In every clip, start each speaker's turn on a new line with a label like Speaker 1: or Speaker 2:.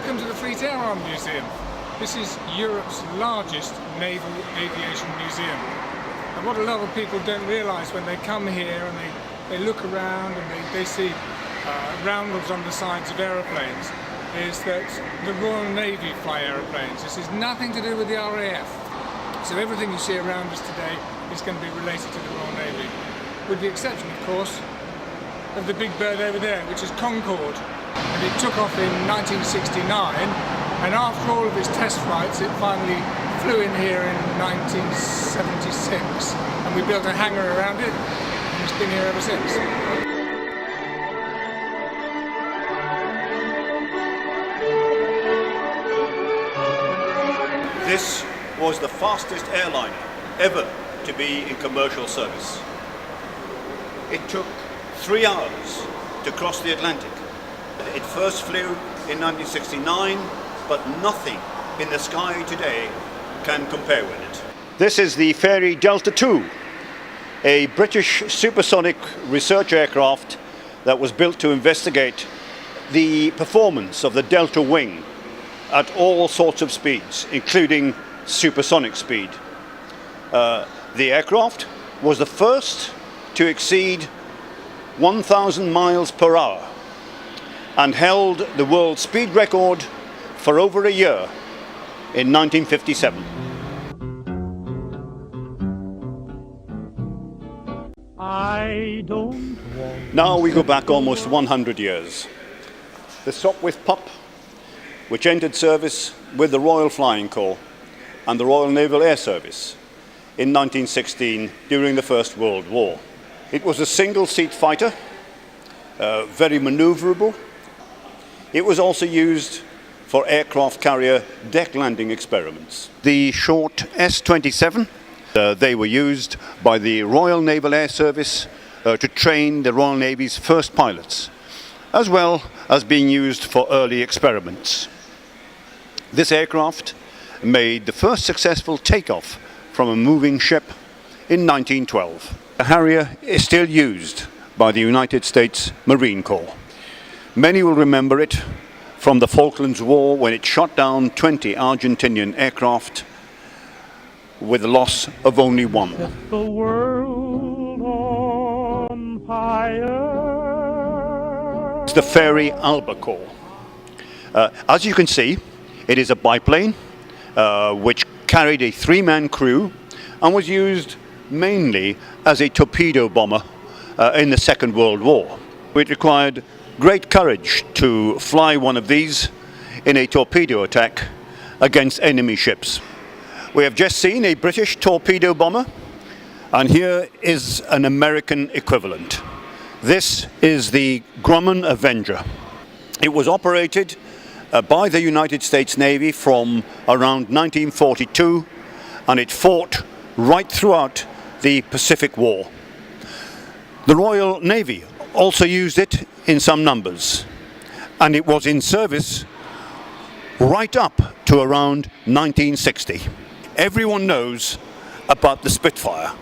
Speaker 1: Welcome to the Fleet Air Arm Museum. This is Europe's largest naval aviation museum. And what a lot of people don't realise when they come here and they look around and they see roundels on the sides of aeroplanes is that the Royal Navy fly aeroplanes. This has nothing to do with the RAF. So everything you see around us today is going to be related to the Royal Navy. With the exception, of course, of the big bird over there, which is Concorde. And it took off in 1969, and after all of its test flights, it finally flew in here in 1976. And we built a hangar around it, and it's been here ever since.
Speaker 2: This was the fastest airliner ever to be in commercial service. It took 3 hours to cross the Atlantic. It first flew in 1969, but nothing in the sky today can compare with it. This is the Fairey Delta II, a British supersonic research aircraft that was built to investigate the performance of the Delta wing at all sorts of speeds, including supersonic speed. The aircraft was the first to exceed 1,000 miles per hour and held the world speed record for over a year in 1957. Now we go back almost 100 years. The Sopwith Pup, which entered service with the Royal Flying Corps and the Royal Naval Air Service in 1916 during the First World War. It was a single-seat fighter, very maneuverable. It was also used for aircraft carrier deck landing experiments. The short S-27, they were used by the Royal Naval Air Service to train the Royal Navy's first pilots, as well as being used for early experiments. This aircraft made the first successful takeoff from a moving ship in 1912. The Harrier is still used by the United States Marine Corps. Many will remember it from the Falklands War when it shot down 20 Argentinian aircraft with the loss of only one.
Speaker 3: Set the world on fire.
Speaker 2: It's the Fairey Albacore. As you can see, it is a biplane which carried a 3-man crew and was used mainly as a torpedo bomber in the Second World War. It required great courage to fly one of these in a torpedo attack against enemy ships. We have just seen a British torpedo bomber, and here is an American equivalent. This is the Grumman Avenger. It was operated by the United States Navy from around 1942, and it fought right throughout the Pacific War. The Royal Navy also used it in some numbers, and it was in service right up to around 1960. Everyone knows about the Spitfire,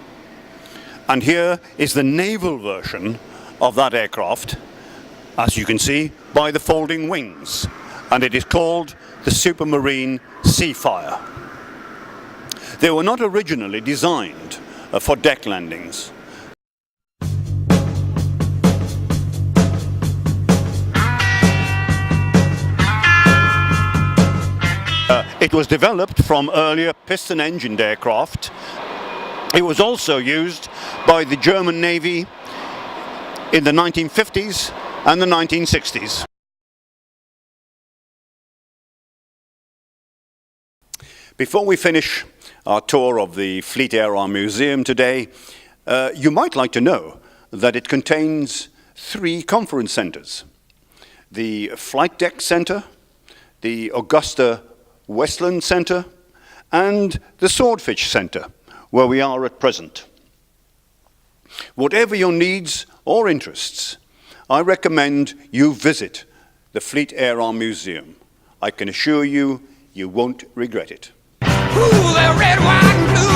Speaker 2: and here is the naval version of that aircraft, as you can see by the folding wings, and it is called the Supermarine Seafire. They were not originally designed for deck landings. It was developed from earlier piston-engined aircraft. It was also used by the German Navy in the 1950s and the 1960s. Before we finish our tour of the Fleet Air Arm Museum today, you might like to know that it contains 3 conference centres: the Flight Deck Centre, the Augusta Westland Centre, and the Swordfish Centre, where we are at present. Whatever your needs or interests, I recommend you visit the Fleet Air Arm Museum. I can assure you, you won't regret it.
Speaker 4: Ooh, the red, white, and blue.